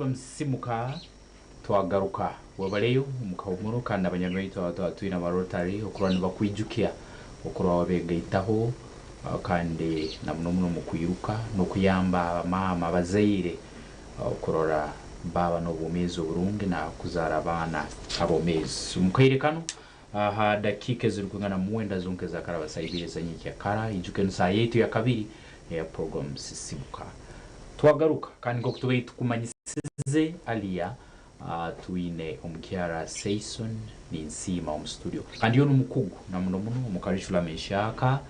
program simuka twagaruka wabaleyo mukawumuro kandi abanyamwito twina amarotari okurana bakwijukia okura wabegaitaho kandi namuno mu kwiruka no kuyamba mama bazaire okurora baba no bumezo burungi na kuzara abana abomezi mukairekano aha dakika zirikungana muwenda zonke za karaba saibire zanyiki ya kara ijuke saa yetu ya kabiri ya program sisimuka twagaruka kandi ngo tuwe tukumanyisize aliya tuine omukyara Seison ninsima mu studio kandi yo numukugu na muno mukarishula meshaka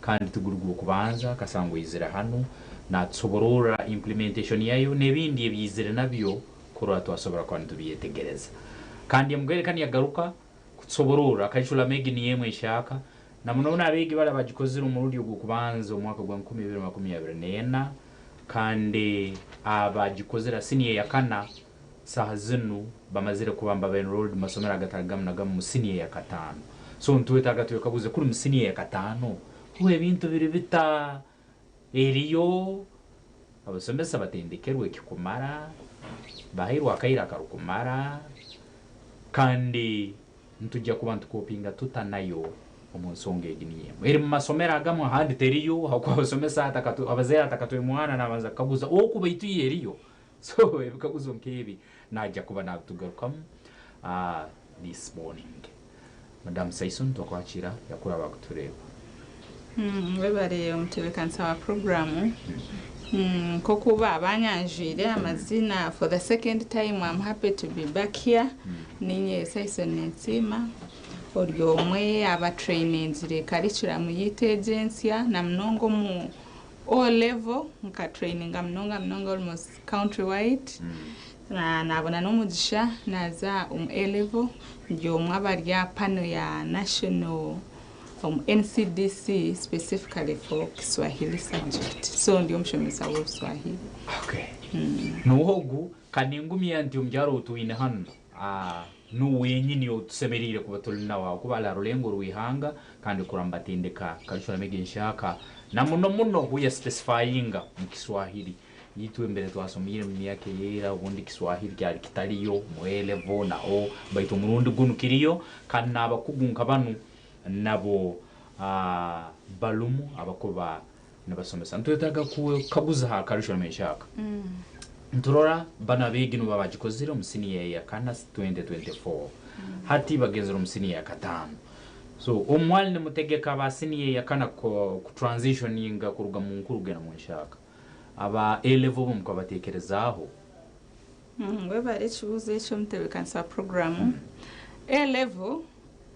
kandi tugurugu kubanza kasango izira hano na tsoborora implementation yayo nebindi ebyizire nabyo kurwa twasobora kwandi tubiyetegereza kandi mugwerekani yagaruka kutsoborora akashula megi ni yemwe ishaka na muno abegi bala bagikozira umurudi kubanza umwaka gwa 2024 kandi abagikozera senior ya kana sahazinu bamazire kubamba ba enrolled masomera agatagam na gam senior ya katano so ntuwe tagatuye kabuze kuri senior ya katano kuwe bintu biri bita eriyo abasomesa batendekerwe kikumara bahirwa kaira karukumara kandi ntujya kubantu kopinga tutanayo omunsonge giniye eri masomera agamu handi teriyo hakwa abasomesa atakatu abazera atakatu mwana nabanza kabuza okuba ituye eriyo so ebikabuzo nkebi najja kuba natugarukamu this morning Madam Seison tokwachira yakura bakutureba webare omutebekanisa wa program kokuba abanyanjire amazina for the second time. I'm happy to be back here. Ninye Seison Nensima oryomwe aba trainings re curriculum yite agency na mnongo mu O level nka training mnongo almost countrywide na nabona no mugisha naza A level ndio mwabarya pano ya national NCDC specifically for Kiswahili subject. So ndio mshomesa wa Kiswahili. Okay. Nuhogu kaningumi anti umjaro tuine hano. Nuwenyini otusemerire kubatulina wa kubala rulengo ruihanga kandi kurambatendeka kalishora megenshaka na muno huya specifyinga mu Kiswahili yitwe mbere twasomire mu myaka yera ubundi Kiswahili cyari kitariyo mu level na o baito murundi gunukiriyo kandi nabakugunka banu nabo balumu abakoba nabasomesa ntwetaga ku kabuza ha kalishora meshaka nturora bana begino babagikozira umusini ya kana 2024 hati bagezera umusini ya katano so omwali ne mutegeka abasini ya kana ku transitioninga kuruga mu nkurugena mu nshaka aba A level bumko batekerezaho webare chibuze cyo mutebekanisa program A level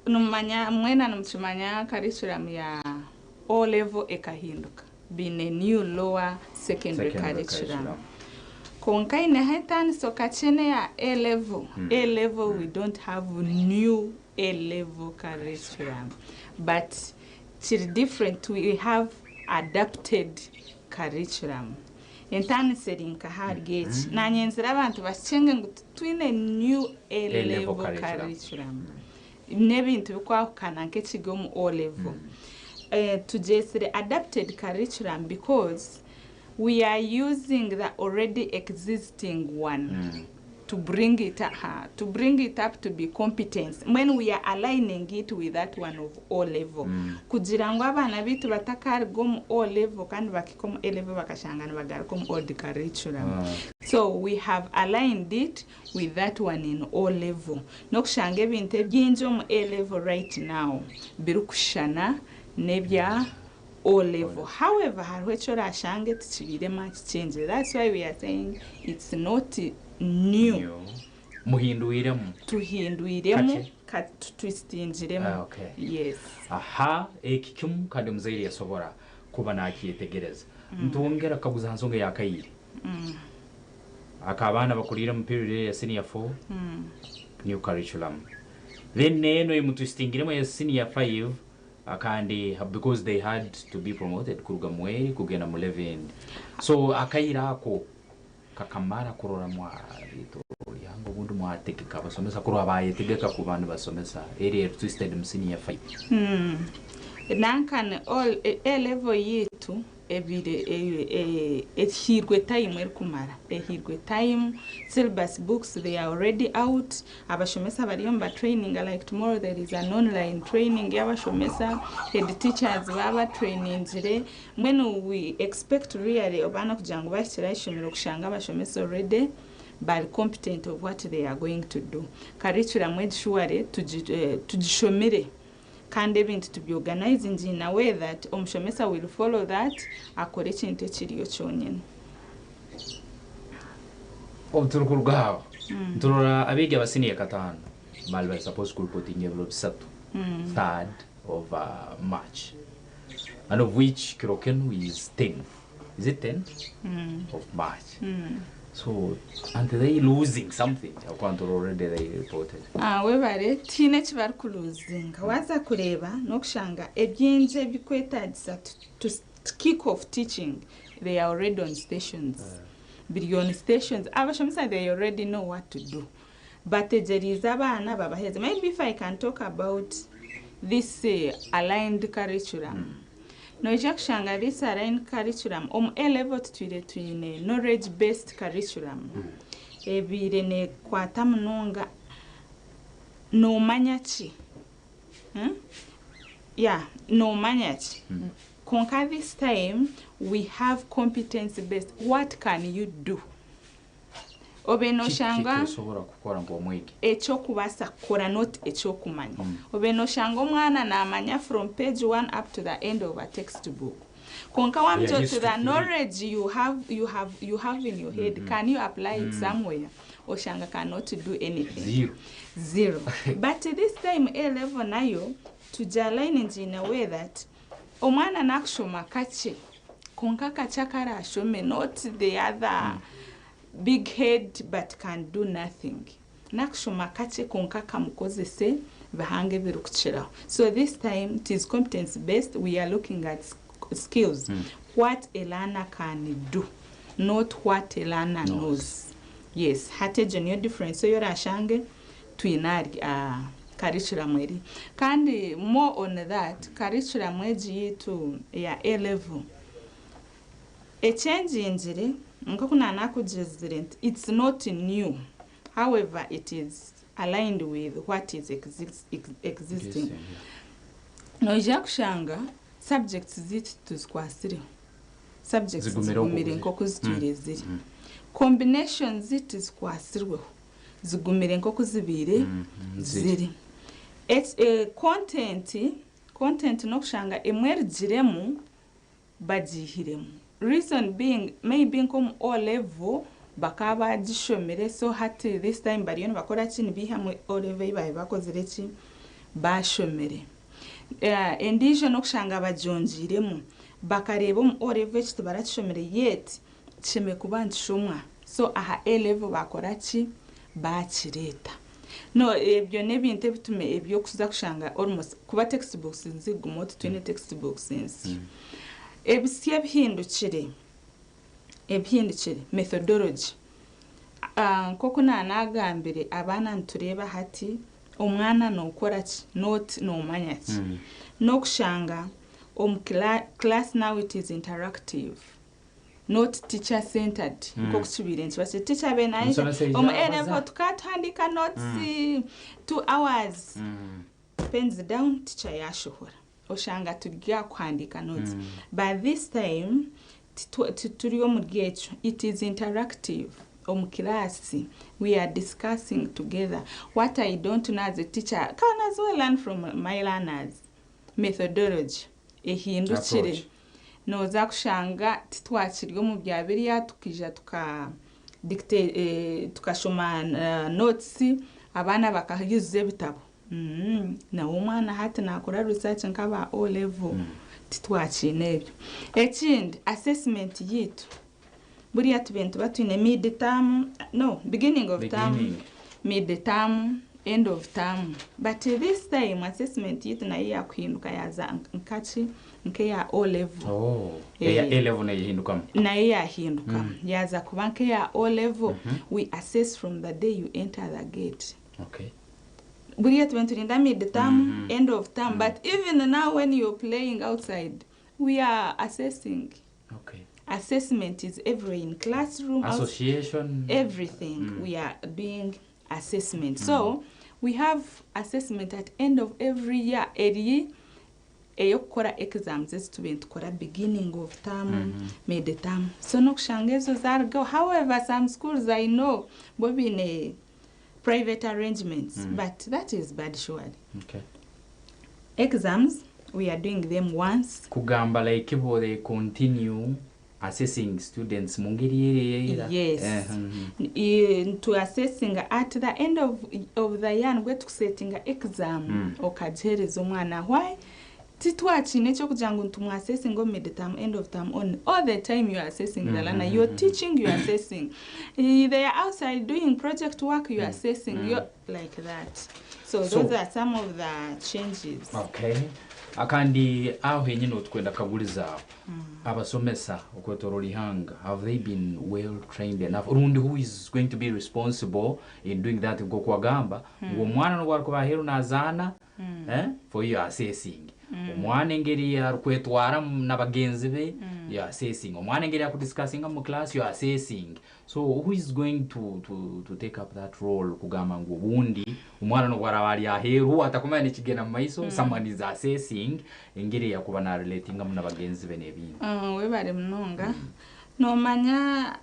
numanya mwena numchimanya curriculum ya O level ekahinduka bine new lower secondary curriculum konkaine haitan so kachene ya A level. A level we don't have new A level curriculum, but it's different. We have adapted curriculum. Entani setting kahar gauge. Na nyenzira abantu bashenge ngo twine new A level curriculum. Nebintu kwa kana kechigo mu O level. To just the adapted curriculum because we are using the already existing one to bring it up to be competence when we are aligning it with that one of O level. Kujirangwa abana bitu batakari go mu O level kandi bakikomo A level bakashangana bagaruko old curriculum. So we have aligned it with that one in O level. Nokushange binte byinjo mu A level right now birukushana nebya O level. However, harwechora shange tichibire much change. That's why we are saying it's not new. Muhinduiremu. Tuhinduiremu twistingiremu. Okay. Yes. Aha ekikimu kandi muzairi yasobora kuba nakietegereza. Ntongera kabuza hansonga yakayire. Akabana bakurira mu period ya senior 4. New curriculum. Then neno imutwistingiremu ya senior 5. Akandi because they had to be promoted kuruga mweri kugena mu 11 so akayira ako kakamara kurora mwa bito yango bundu mwategeka basomesa kurwa bayetegeka ku bantu basomesa area twisted musini ya 5 nankan all A level yitu ehirwe time erikumara ehirwe time syllabus books they are already out abashomesa bariyo mba training like tomorrow there is an online training y'abashomesa head teachers baba training zire when we expect really obana kujangu bashyira ishomero kushanga abashomesa already but competent of what they are going to do curriculum edishware tujishomere kandi ebintu tubyorganizing in a way that omushomesa will follow that akore ekintu ekiriyo kyonyine obuturuku rwaho nturora abiga abasiniya katano mali bari suppose kureporting ebiro bisatu 3rd of March and of which Kirokenu is 10th. Is it 10th of March? So, and they losing something. I want already they reported. Webare tine chibar losing. Waza kureba nokushanga ebyinje bikwetagisa to kick off teaching. They are already on stations. Beyond stations, abashomesa they already know what to do. But there is abana babaheze. Maybe if I can talk about this aligned curriculum. No kushanga this aligned curriculum A-level twine knowledge based curriculum ebire ne kwata munonga no manyachi no manyachi konka this time we have competence based. What can you do? Obeno shanga sobora kukora ngo mwiki echo kubasa kora not echo kumanya obeno shanga omwana na amanya from page 1 up to the end of a textbook konka wamjo to the knowledge you have in your head can you apply it somewhere oshanga cannot do anything zero but this time A-level nayo tujaline in a way that omwana nakshoma kache konka kachakara ashome not the other big head but can do nothing. Nakshoma kache konka kamukozese bahange birukuchiraho. So this time it is competence based. We are looking at skills. What a learner can do, not what a learner knows. Yes, hate junior difference. So you're ashange twinari curriculum eri. Kandi more on that curriculum eji to ya A-level. A change injiri it's not new. However, it is aligned with what is existing. No jakushanga subjects zit tuzkwasire. Subjects zigumire nkoko zitwire ziri. Combinations zit zkwasirwe. Zigumire nkoko zibire ziri. It's a content no kushanga emwerjiremu bajihiremu. Reason being maybe come O-level bakaba jishomere so hati this time bari yono bakora chini bihamwe O-level bakozere chi bashomere endisho no kushanga bajonjiremu bakareba mu O-level kitubara chishomere yet chime kubanshomwa so aha A-level bakora chi bakireta no ebyo nebinte bitume ebyo kuza kushanga almost kuba textbooks nzigumoto 20 textbooks since ebisye bihindukire methodology koko nanagambire abana ntureba hati omwana no ukora not no manyaki no kushanga class now it is interactive not teacher centered koko subire nti teacher benaje A-level tukatandika notes 2 hours pens down teacher yashuhura oshanga tugia kwandika notes but this time turiyo mugecho it is interactive class we are discussing together what I don't know as a teacher can as well learn from my learners methodology ehindukire no zakushanga titwakiriyo mu byabiriya tukija tukashoma notes abana bakahize bitabo na umwana hati nakora research nkaba O-level titwachine ekindi assessment yitu buriya tubentu batwine mid term beginning of term mid term end of term but this time assessment yitu na iya kuhinduka yaza nkachi nke ya O-level ya A-level na yahinduka yaza kuba nke ya O-level we assess from the day you enter the gate buriya tubenturinda mid term end of term but even now when you're playing outside we are assessing Okay. Assessment is everywhere, in classroom, Association. everything. We are doing assessment. So we have assessment at end of every year. Eyokukora exams ezitube tukora beginning of term, mid term. So nokushanga ezo zargo. However, some schools I know bobi in private arrangements, but that is bad surely. Okay. Exams, we are doing them once. Kugamba like bo they continue assessing students mungiri. Yes. To assessing at the end of the year ngwe tukusetting exam okajereza omwana. Why? Titwachine chokujangu ntumu assessing go mid term, end of term on. All the time you are assessing the learner. You're teaching, you are assessing. They are outside doing project work, you are assessing. You're like that. So those are some of the changes. Okay. Akandi aho nyine utkwenda kaguliza abasomesa okwetoroli hanga, have they been well trained enough? Urundi who is going to be responsible in doing that ngo kwagamba ngo mwana no gwarko hero nazana for you assessing. Omwana engeri yakwetwara nabagenzi be you are assessing. Omwana engeri yakudiscussing mu class you are assessing. So who is going to take up that role kugamba ngo bundi omwana no gwarabali aheru atakumanya nikigena mu maiso someone is assessing engeri yakuba na relating mu nabagenzi be nebindi. We bari munonga no manya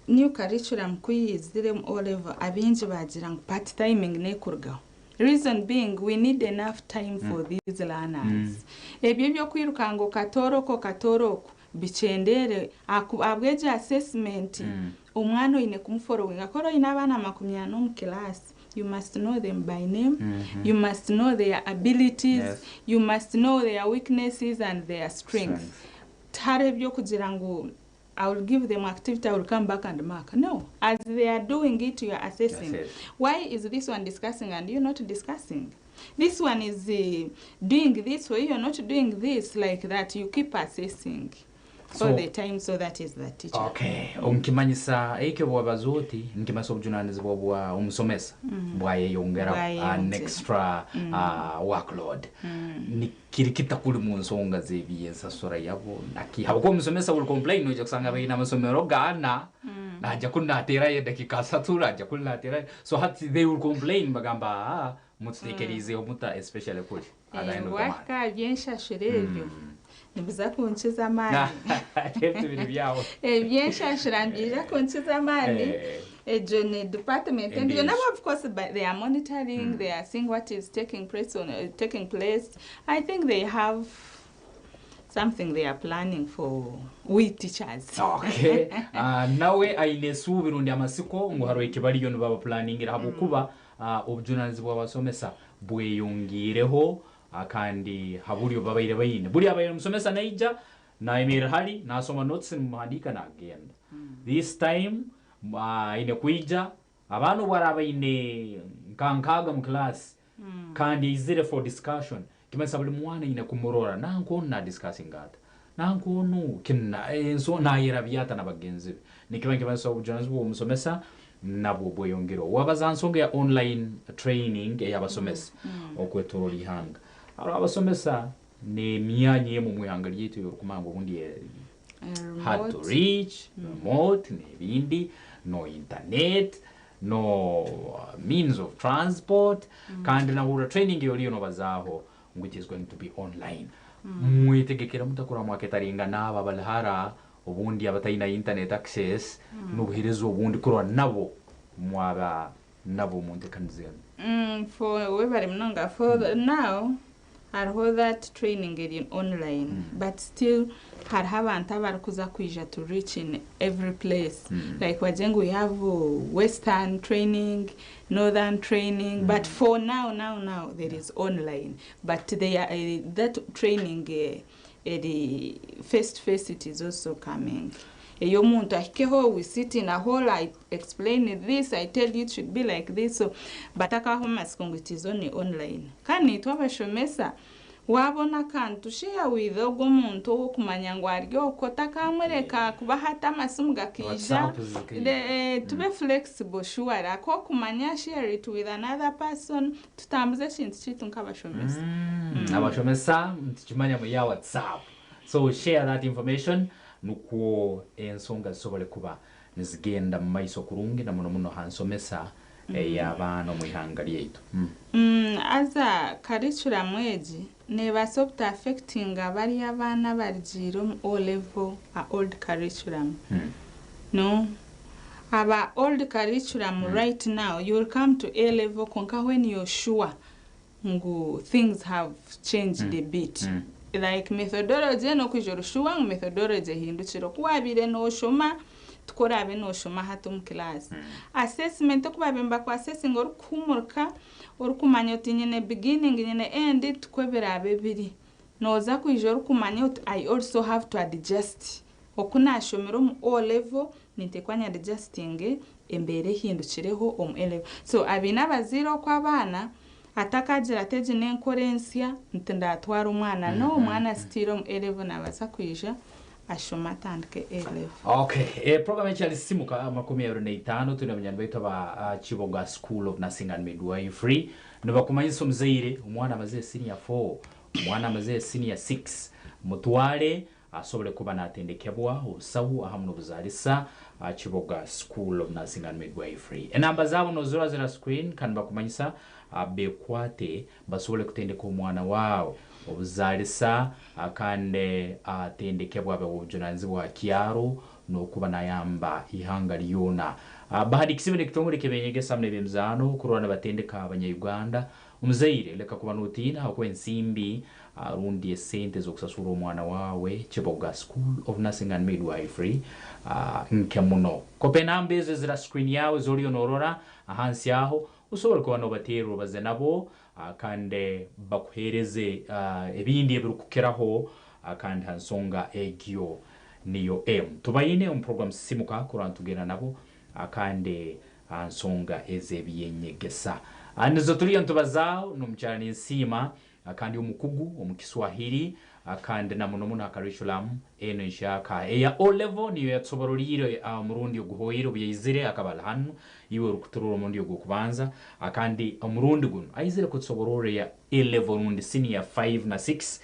new curriculum kuyizire mu O level abinji bagira ngo part timing ne kurga. Reason being, we need enough time for these learners. Ebyo byo kwirukanga katoroko bichendere abweje assessment umwana ine kumfollowing akoro ina abana 50 mu class. You must know them by name. You must know their abilities. You must know their weaknesses and their strengths. Tare byo kugira ngo I will give them activity, I will come back and mark. No. As they are doing it, you are assessing. Why is this one discussing and you're not discussing? This one is doing this, or you're not doing this, like that. You keep assessing all the time, so that is the teacher. Okay. Omkimanyisa ekyo bwabazoti nkimasa obujunanizi bwa omusomesa bwaye yongera an extra workload. Nikirikita kuli mu nsonga zebiyensa sura yabo naki habwo omusomesa will complain no kusanga bayina amasomero gana najja kunatera ye dakika 3 najja kunatera, so they will complain bagamba mutsekerize omuta especially kuli adaino kama waka byensha shirevyo nibuza kunchiza mali ebyo byabo byensha shirambira kunchiza mali Journey department and you know, of course, but they are monitoring, they are seeing what is taking place. I think they have something they are planning for we teachers. Okay. Nawe ainesu birundi amasiko ngo haro ikibariyo no baba planning irabo kuba obujunanizi bw'abasomesa bweyongireho akandi haburiyo babaire bayine buri abaye musomesa naija na emira hali na soma notes muhandika na agenda. This time ine kuija abantu barabaine nkankaga mu class kandi izire for discussion kimesa buli mwana ine kumurora nanko na discussing gata nanko no kinna enso na yirabyata nabagenzi nikibanke baso obujanazi bwo musomesa nabo bweyongero wabazansonga ya online training eyabasomesa okwetoroli hanga abasomesa ne myanye mu mwihanga lyetu yokumango bundi hard to reach remote nebindi no internet no means of transport kandi na ura training yoli no bazaho which is going to be online mwitegekera mutakura mwaketaringa naba balhara obundi abataina internet access n'ubuherezo obundi kurwa nabo mwaba nabo muntekanizena for we bari mnonga for now I hold that training in online, but still had haven't kuza kuija to reach in every place. Like wajengu we have Western training, Northern training, but for now there is online. But they are that training the face to face it is also coming. Eyo muntu ahikeho we sit in a hall, I explain this, I tell you it should be like this. So bataka homa sikongo it is only online. Kani twabashomesa wabona kantu share with ogo muntu wo kumanya ngo aryo kotaka mwereka kuba hata masimu gakija tube flexible sure ako kumanya share it with another person tutambuze kintu kitu nkabashomesa abashomesa tukimanya mu ya WhatsApp, so share that information nuko ensonga zisobole kuba nizigenda mu maiso kurungi na muno hansomesa y'abaana mu ihanga lyaitu. As a curriculum egi nebasa kuta affecting abari abaana barigire mu O level a old curriculum. No, our old curriculum right now, you'll come to A level konka when you're sure things have changed a bit. Like methodology no kujorushuwa methodology hindukiro kuwabire no shoma tukorabe no shoma hatu mu class. Assessment okubabemba kwa assessing orukumurka orukumanya tinyene beginning nyene end tukweberabe biri. Noza kujoro kumanya I also have to adjust. Okuna shomero mu O level nintekwanya adjusting embere hindukireho mu A level. So abina baziro kwa bana atakagira teje n'enkorensia ntindatwara umwana no umwana stiro mu A level nabasa kwija ashoma tandike A level. Okay, program y'ali simuka 25 tuna munyana baito ba Kiboga School of Nursing and Midwifery nibakumanyisa omuzaire umwana amaze senior 4 umwana amaze senior 6 mutwale asobole kuba natendekebwa obusawu ahamu n'obuzalisa Kiboga School of Nursing and Midwifery. Enamba zabo nozora zira screen kandi bakumanyisa bekwate basobole kutendeka omwana wawe obuzalisa akande atendekebwa abujunanzibwa kyaro nokuba nayamba ihanga lyona. Bahadi kisibene kitongole kebenyegesa mne bemzano kurwana batendeka abanyayuganda umuzaire leka kuba nutina okwe nsimbi rundi esente zokusasura omwana wawe Kiboga School of Nursing and Midwifery nkemuno kope nambeze zira screen yawe zoliyo norora ahansi aho usobora kuba no batero baze nabo kande bakuhereze ebindi ebirukukeraho kandi hansonga egyo niyo tubayine program simuka kurantugena nabo akande ansonga ezebyenyegesa anizo tuliyo ntubazao numchana nsima akandi umukugu omukiswahili akandi na muno curriculum eno nshaka eya O level niyo yatsoborolire murundi oguhoyiro byizire akabala hanu iwe rukuturura murundi ogukubanza akandi murundi guno ayizire kutsoborore ya A level rundi senior 5 na 6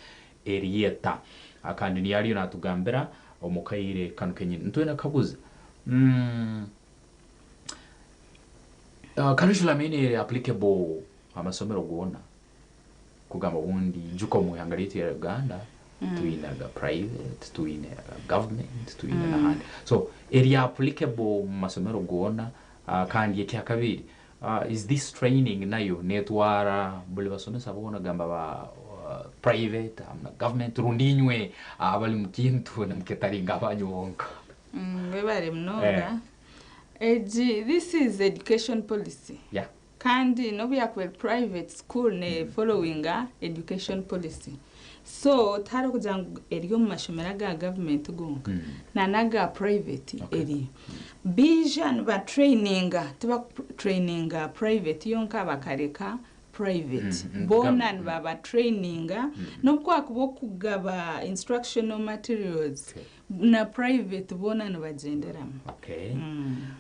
erieta akandi ni yaliyo natugambira omukaire kanukenye ntwena kabuza curriculum ine applicable amasomero guona kugamba wundi juko mu yangaliti ya Uganda tuina ga private tuina government tuina na hand so area applicable masomero guona kandi yeti akabiri is this training nayo netwara buli basomesa bona gamba ba private amna government rundinywe abali mukintu na mketaringa abanyonka webare mnoga this is education policy. Yeah. Kandi no be private school ne following education policy. So taro kujang eriyo mashomera ga government gonga na naga private eri. Vision ba training tuba training private yonka bakareka private bona baba training no kwa kubokugaba instructional materials na private bona nabagendera. Okay.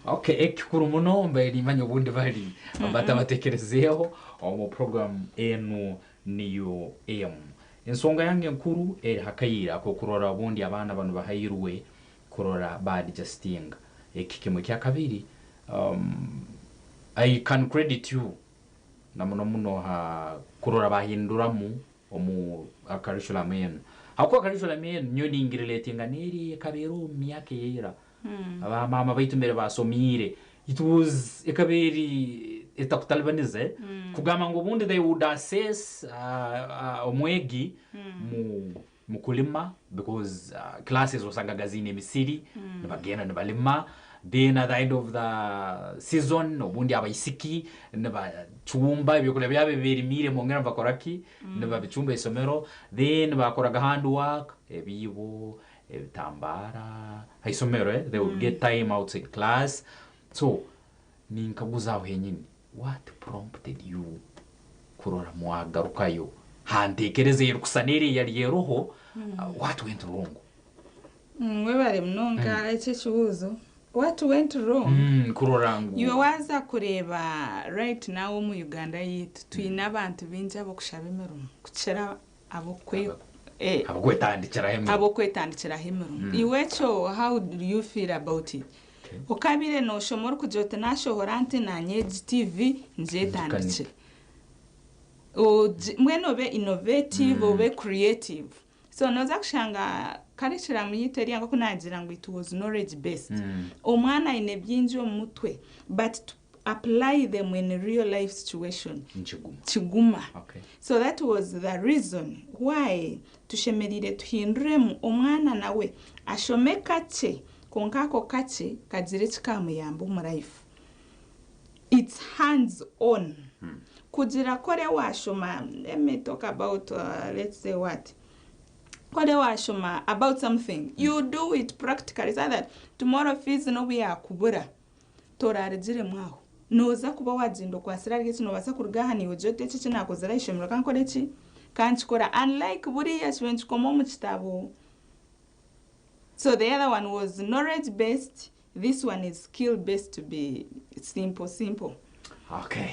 Okay, ekikuru muno mbali manyo bundi bali batabatekerezeho omu program enu niyo ensonga yange nkuru hakayira ko kurora bundi abana bano bahayirwe kurora bad justing ekikemo kya kabiri I can credit you na muno ha kurora bahinduramu omu curriculum enu akwa curriculum enu nyo ningireletinga neri kabero myake yera aba mama baitumere basomire it was ekaberi etakutalbanize kugama ngo bundi they would assess omwegi mu kulima because classes wasanga gazine misiri nabagena nabalima then at the end of the season obundi abaisiki nabachumba ibikole byabe birimire mongera bakoraki nababicumba isomero then bakoraga handwork ebibo ebitambara haisomero they would get time outside class so ninkabuza henyini what prompted you kurora mwagarukayo hantekereze yirukusanire yari yeroho what went wrong webare mnonga ece kibuzo what went wrong kurorangu you waza kureba right now mu Uganda yitu twina abantu binja bokushaba emerumu kuchera abo kwe abo kwetandikiraho emirumu iwe kyo how do you feel about it okabire noshomora kugira oti nashohora nti nanye TV nzetandikire mwene obe innovative obe creative so noza kushanga curriculum yiteri yango kunagira ngo it was knowledge based omwana ine byinji omutwe but to apply them in real life situation chiguma so that was the reason why tushemerire tuhinduremu omwana nawe ashome kache konkako kache kagire kikamuyamba mu life it's hands on kugira kore washoma let me talk about let's say what kore washoma about something you do it practically so that tomorrow fees no be akubura torarigire mwaho noza kuba wajindo kwasira rike no basa kurugaha ni ojote ciki nakozera ishomero kankore ki kanchikora unlike buri yashwench komo mu kitabo. So the other one was knowledge based, this one is skill based, to be simple. Okay.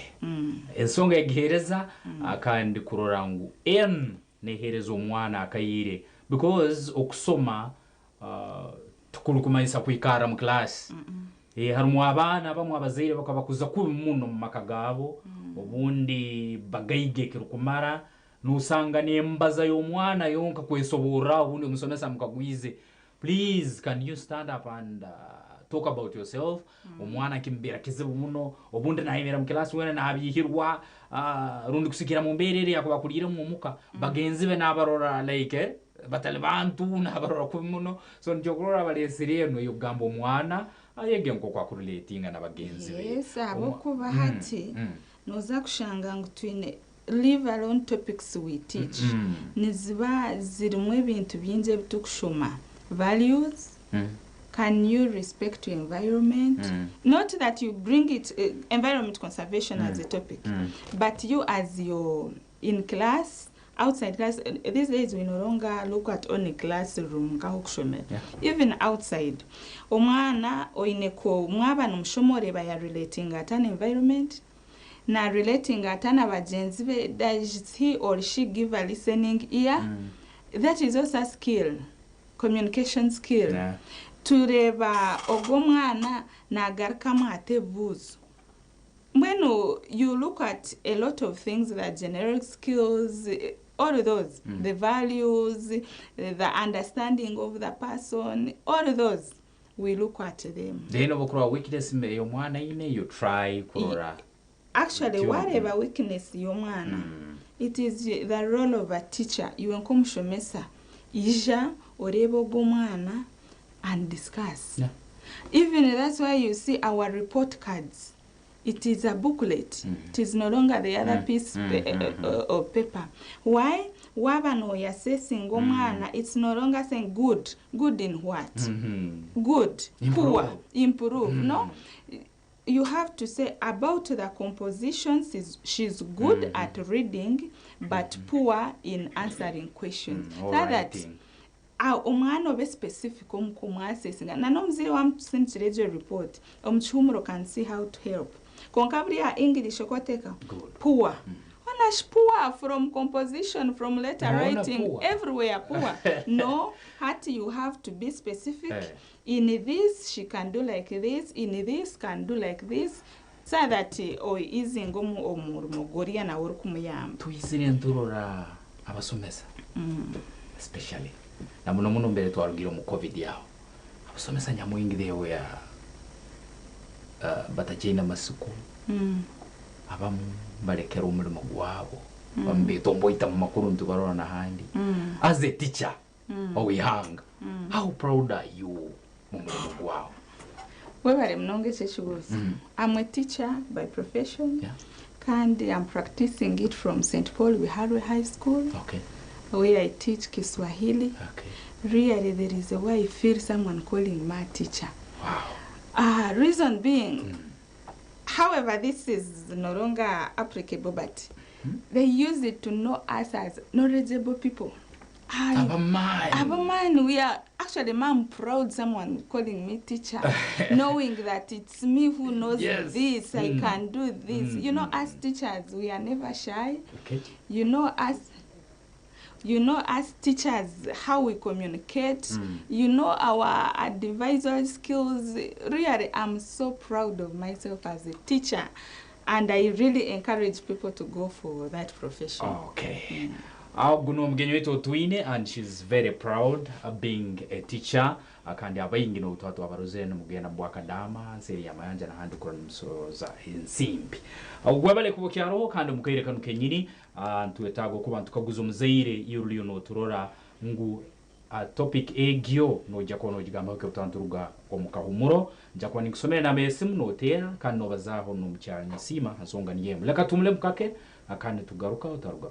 Ensonga egihereza akandi kurora ngu nehereza omwana akayire because okusoma tukulukumanisa kwikara mu class harimu abana bamwe abazaire bakabakuza kubi muno mu makagabo obundi bagayige kirukumara nusanga nembaza y'omwana yonka kwesobora obundi omusomesa mukagwize. Please, can you stand up and talk about yourself? Omwana kimbira kizibu muno obundi nayimera mu class wena nabihirwa rundi kusikira mu mberere yakubakulira mu muka bagenzi be nabarora like batale bantu nabarora kubi muno so njogorora balesire no yogamba omwana ayege nko kwa kurelatinga nabagenzi be. Yes, abo kuba hati noza kushanga ngo twine leave alone topics we teach niziba zirimwe ibintu byinje bitukushoma values. Can you respect your environment? Not that you bring it environment conservation as a topic, but you as your in class, outside class. These days we no longer look at only classroom even outside. Omwana oineko mwaba nomshomore baya relating at an environment na relating at an abagenzi be, does he or she give a listening ear? That is also a skill, communication skill. Tureba ogomwana na garkama atebuzu. When you look at a lot of things, that generic skills, all of those, the values, the understanding of the person, all of those, we look at them. Then over weakness yomwana ine you try kurora. Actually, whatever weakness yomwana, it is the role of a teacher. You enkomshomesa ija orebo gomwana and discuss. Even that's why you see our report cards. It is a booklet. It is no longer the other piece of paper. Why? Wabano assessing omwana, it's no longer saying good. Good in what? Good. Poor. Improve. No? You have to say about the compositions, she's good at reading, but poor in answering questions. That omwana obe specific omukumwasesing na nomzire wamsentire report omchumuro can see how to help konkabri ya English okoteka poor onash poor from composition, from letter writing, poor. Everywhere poor. No, hati you have to be specific. In this she can do like this, in this can do like this, so that easy ngomu omurmogoria na worukumuyamba tuyizire nturora abasomesa especially na muno mbere twarugira mu covid yaho abasomesa nyamwingi dewe ya batajena masuku abamu barekera umurimo gwabo bambe tomboita mu makuru ntubarora na handi as a teacher owihanga how proud are you mu murimo gwawo webare mnonge cheshugozi I'm a teacher by profession and I'm practicing it from St. Paul Wiharwe High School where I teach Kiswahili. Really, there is a way I feel someone calling my teacher. Wow. Reason being, however, this is no longer applicable, but they use it to know us as knowledgeable people. Abamine, we are actually, I'm proud someone calling me teacher, knowing that it's me who knows this, I can do this. You know, as teachers, we are never shy. You know, us. you know, as teachers, how we communicate, you know, our advisor skills. Really, I'm so proud of myself as a teacher, and I really encourage people to go for that profession. Okay. Guno mgenyi wetu Twine, and she's very proud of being a teacher. Akandi abayingi no utatu abarozene mugena bwaka dama seri ya mayanja na handi kwa msoza insimbi. Gwabale kubokyaro kandi mukaire kanu kenyini tuetago kuba tukaguzo muzaire yurulio no turora ngu topic egyo no jakono jigamba ko tanturuga ko mukahumuro jakwa nikusomera na mesimu no tera kandi no bazaho no mucyanya sima hasonga niyemu leka tumule mukake akandi tugaruka utaruga.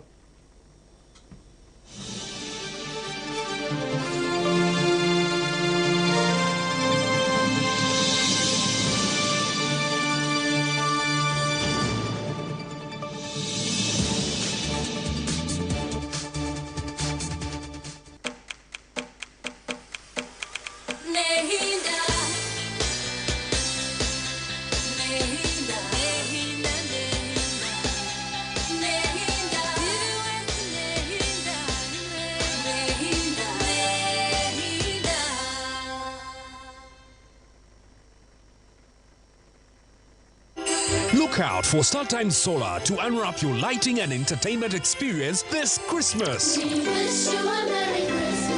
Look out for StarTimes Solar to unwrap your lighting and entertainment experience this Christmas. We wish you a Merry Christmas.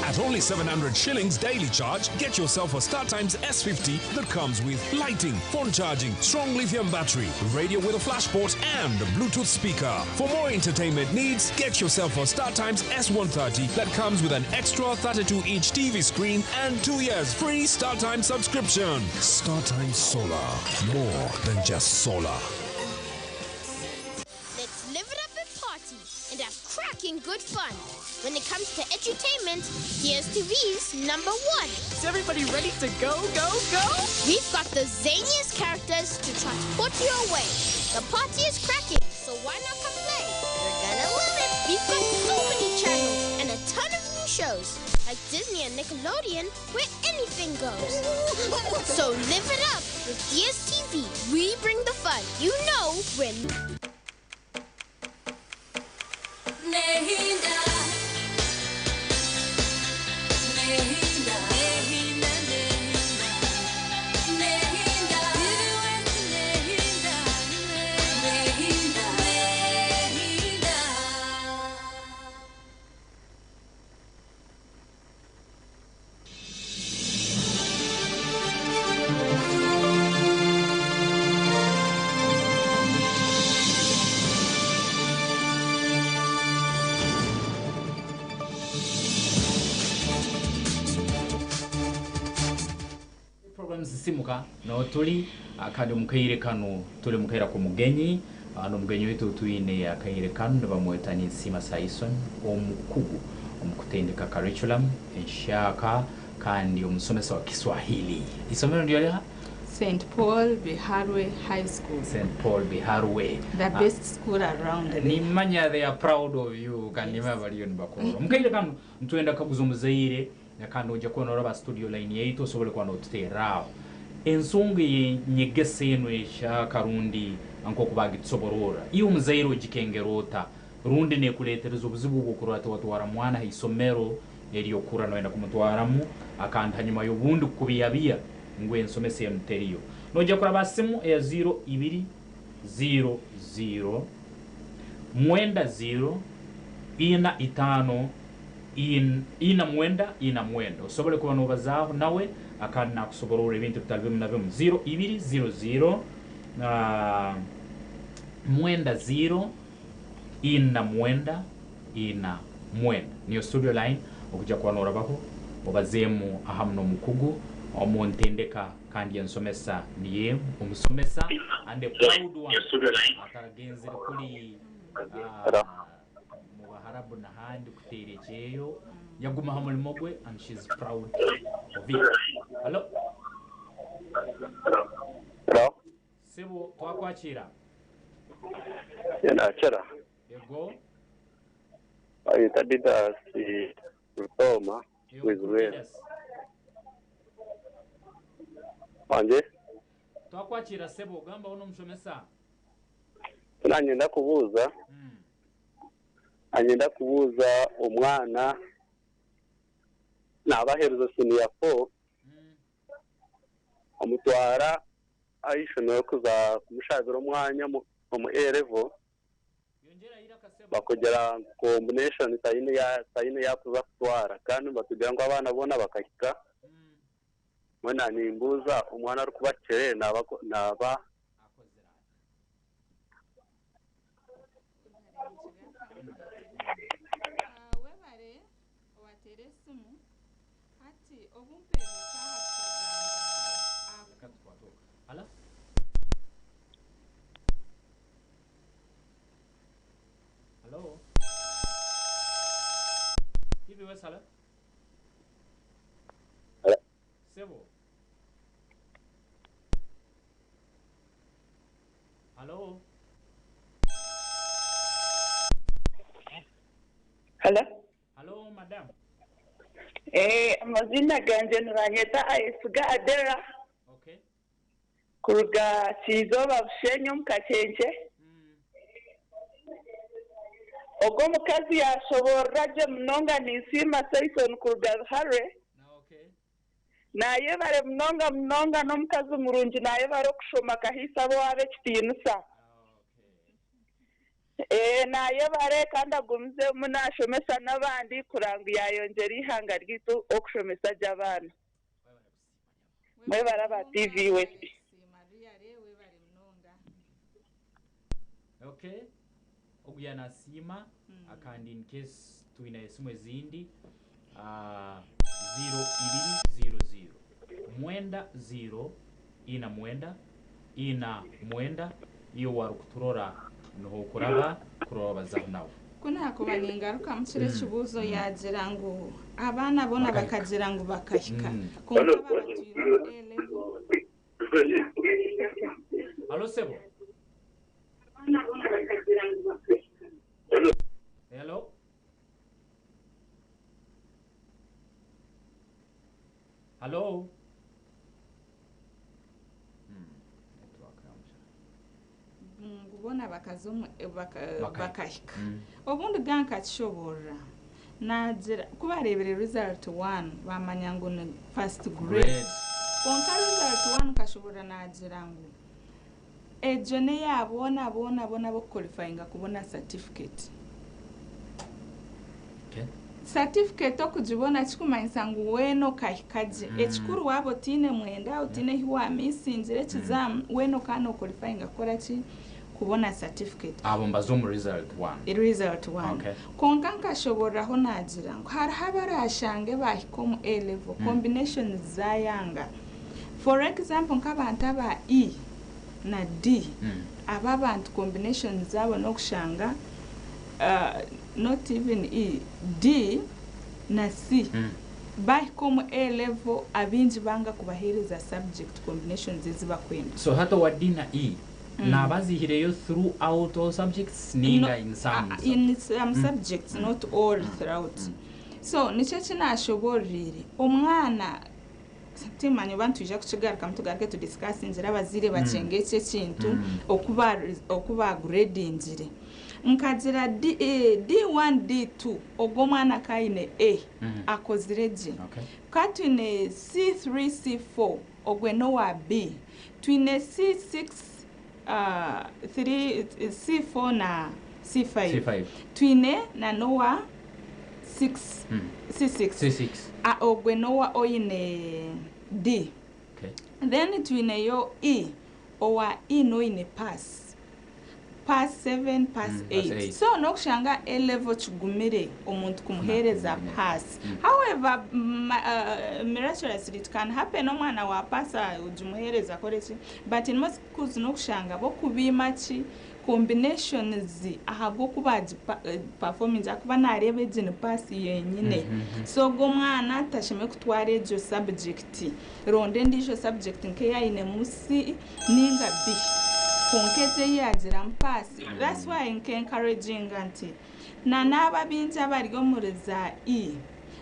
At only 700 shillings daily charge, get yourself a StarTimes S50 that comes with lighting, phone charging, strong lithium battery, radio with a flash port and a Bluetooth speaker. For more entertainment needs, get yourself a StarTimes S130 that comes with an extra 32-inch TV screen and 2 years free StarTimes subscription. StarTimes Solar, more than just solar. Let's live it up and party and have cracking good fun. When it comes to edutainment, here's TV's #1. Is everybody ready to go, go, go? We've got the zaniest characters to transport you away. The party is cracking, so why not come play? You're gonna love it. We've got so many channels and a ton of new shows, like Disney and Nickelodeon, where anything goes. So live it up with DSTV. We bring the fun. You know when. Simuka no tuli akandi mukaire kanu tuli mukaira ku mugenyi no mugenyi wetu Twine akaire kanu bamwetani Sima Saison omukugu omukutendeka curriculum enshaka kandi omusomesa wa Kiswahili isomero ndio ya St. Paul Biharwe High School. St. Paul Biharwe, the best school around. Nimanya, they are proud of you. Kandi mabaliyo nibakoro mukaire kanu ntwenda kaguzo muzaire nakandi oja kuona raba studio line yetu sobole kwa no tuteraho ensongi nyegese enwesha karundi anko kubagi tsoborora iyo muzairo jikengerota rundi ne kuletereza obuzibu bwokurata watwara mwana isomero eriyo kura noenda kumutwaramu akandi hanyuma yo bundi kubiyabia ngwe ensomese emteriyo noja kura basimu ya 0200 mwenda 0 ina itano ina mwenda usobole kuba nobazaho nawe akandi nakusoborora ibintu bitalibemu na bimu 0200 mwenda 0 ina mwenda niyo studio line okuja kwa norabaho obazemu ahamno mukugu omuntendeka kandi ensomesa niye omusomesa ande proud one ataragenze kuli harabu na handi kuterejeyo yaguma hamulimo gwe and she's proud of it. Hello? Hello? Sebo twakwakira. Yanachera. Yego. Ayitadida si Rutoma wizwe. Anje? Twakwakira sebo gamba uno mshomesa. Nanye ndakubuza. anyenda kubuza umwana nabaherezo senior 4 amutwara ayishoneye kuza kumushabira umwanya mu A-level bakugera combination tayine ya kuza kutwara kandi batugira ngo abana bona bakahika mwana nimbuza umwana ari kubakere naba webare watere simu hati obumpero Hala? Hello? Hivi wewe sala? Sebo? Hello? Hello? Hello, madam. Amazina ganje nuranyeta ayisuga Adera. Okay. Kuruga Kizoba Bushenyo Mukakenke. Ogo mukazi yashobora je mnonga nisima Saison kuruga Hare. Okay. Naye bare mnonga no mukazi murungi naye bare kushoma kahisa bo abe kitinusa. Naye bare kandi agumze munashomesa nabandi kuranga yayongera ihanga ryitu okushomesa jabana. Mwe baraba TV we. Okay. Oguyana sima akandi in case tuina esimu ezindi 0200 mwenda 0 ina mwenda iyo warukuturora noho kuraba bazaho nawe kuna kuba ningaruka mukire kibuzo yagira ngo abana bona bakagira ngo bakahika kumva babatiro A-level. Allo Sebo? Hello? Hello? Ngubona bakazomu bakahika obundi ganka kishobora nagira kubarebere result 1 bamanya ngo ni first grade konka result 1 kashobora nagira ngo ejo ne yabona bo qualifying kubona certificate. Okay. Certificate okujibona chikumanyisa ngo weno kahikaje ekikuru wabo tine mwenda utine hiwa misinzire exam weno kana qualifying akora ki kubona certificate abo mbazo mu result 1 result 1 okay. konka nkashobora ho nagira ngo hari habarashange bahikomu A-level combinations zayanga for example nk'abantu aba E na D ababantu combinations zabo no kushanga not even E, D na C bahikomu A-level abinji banga kubahereza subject combinations zibakwenda so hata wadina E na bazihireyo throughout all subjects ninga in some subjects not all throughout so nicho kinashoborire omwana timanyi bantu ija kukigaruka mutugaruke to discuss inzira bazire bacengece kintu okuba gradingire nkagira D1 D2 ogomwana kaine A akozire G kati ne C3 C4 ogweno wa B twine C6 3 C4 na C5 twine na nowa 6 C6 ogweno wa oine D then twine yo E owa E no ine pass 7 pass 8 so nokushanga A-level chugumire omuntu kumuhereza pass however miraculously it can happen omwana wa passa ujumuhereza koreki but in most schools nokushanga bo kubima ki combinations ahago kubaji performance akuba narebe jini pass yenyine so go mwana tashime kutwara ejo subject ronde ndisho subject nke yaine musi ninga B konkeze yagira mpasi that's why encouraging anti na naba binti abaryo muriza E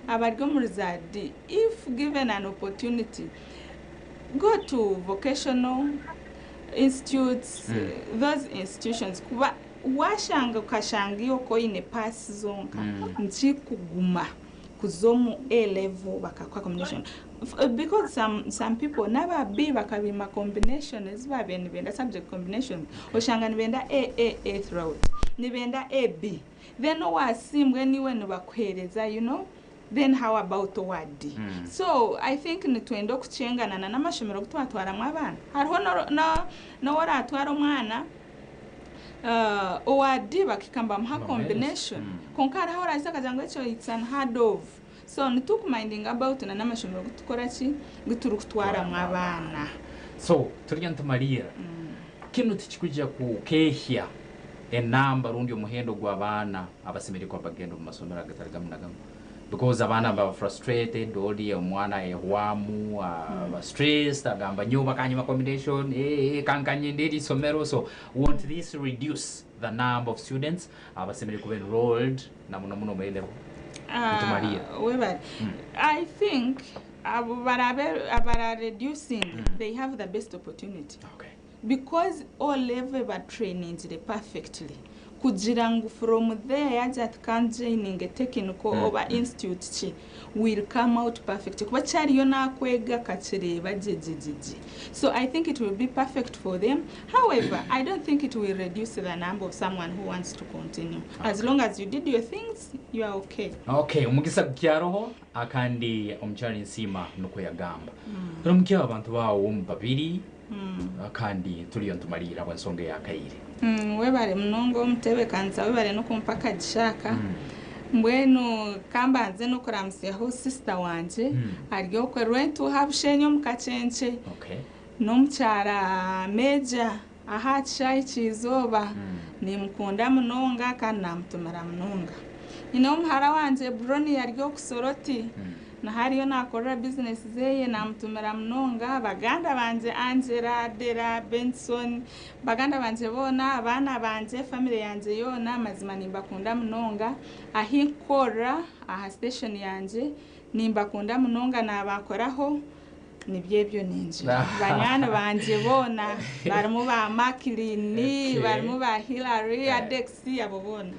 abaryo muriza D if given an opportunity go to vocational institutes those institutions kuba washanga ukashanga iyo koine pass zonka nchikuguma kuzomu A level bakakwa combination because some people never be bakabima combination ezibabe nibenda subject combination oshanga nibenda A throughout nibenda AB then wasimbwe niwe nibakwereza you know then how about word so I think nitwenda okuchengana na namashomero gutwatwara mwabana hariho no waratwara umwana word bakikamba mha combination konkara hora isakajango echo it's unheard of so nituku minding about na namashomero gutukora ki guturukutwara mwabana so turyantu Maria kinu tikikuja ku kehya enamba rundi omuhendo gw'abana abasemeri kwa bagendo mu masomero agatarigamunagamu because abana ba frustrated odi omwana ehwamu stressed agamba nyoba kanyuma combination kankanye ndiri somero so want this reduce the number of students abasemeri kuba enrolled na muno mwelevo Maria I think abara reducing they have the best opportunity because all level ba training perfectly kujirangu from there that can joining a technical over institute chi will come out perfect kuba chari yona kwega kachireba jijiji so I think it will be perfect for them. However, I don't think it will reduce the number of someone who wants to continue as long as you did your things you are okay umugisa kyaroho akandi omchari nsima nuko yagamba rumukya abantu bawo babiri akandi tuliyantu Maria bwansonge yakayire webale mnongo mtebe kanza webale no kumpaka gishaka mbwenu kambanze no kuramsya ho sister wanje aryo kwerwentu habushenyo mukacence no mchara meja aha chai chizoba ni mkunda mnonga kana mtumara mnonga ino mhara wanje broni yaryo kusoroti na hariyo nakora business zeye na mtumera mnonga baganda banje Angela Dera Benson baganda banje bona abana banje family yanje yona mazima nimbakunda mnonga ahikora aha station yanje nimbakunda mnonga na bakoraho nibyebyo ninje banyana banje bona barimo ba Makilini barimo ba Hillary Adexi abo bona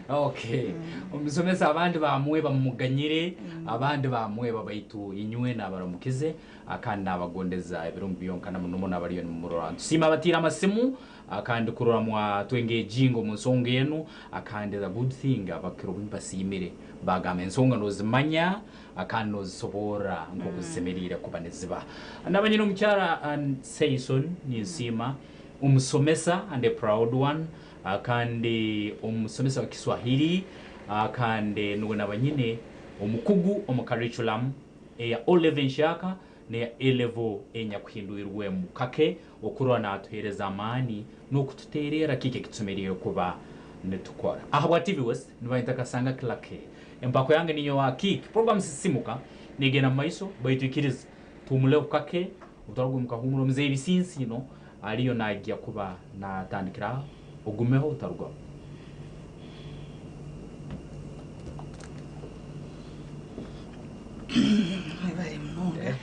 umusomesa abandi bamwe bamuganyire abandi bamwe babaitu inywe nabaramukize akandi abagondeza ibirumbi yonkana muno nabariyo mu murora sima batira amasimu akandi kurora mwa twenge jingo musonge yenu akandi the good thing abakiro bimpasimire bagame nsonga nozimanya akandi nozisobora ngokusemerira kubaneziba nabanyino mucyara Sayson nisima umusomesa and a proud one akandi umusomesa wa Kiswahili akandi nuwe nabanyine umukugu omu curriculum ya O11 shaka ne A-level enya kuhinduirwe mu kake okurwa natuhereza amani no kututerera kike kitumerire kuba netukora aha TV West nibaita kasanga klake empako yange ninyo wa kick program sisimuka negena maiso baitukiriza tumule kake utarugwe mukahumuro mzee bisinsi no aliyo nagiye kuba natandikira ugumeho utarugwa bari mnonga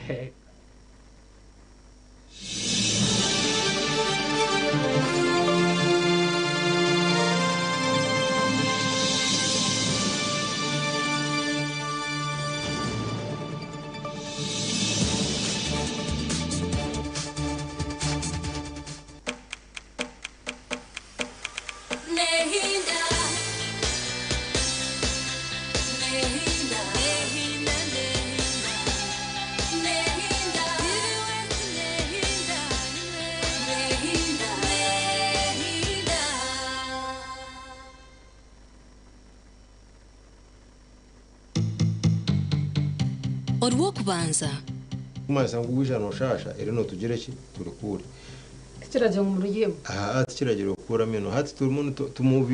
Orwokubanza kumanza ngubujana oshasha ere no tugereki turikure tikiraje mu rugimo tikiraje okura mino hati tumubi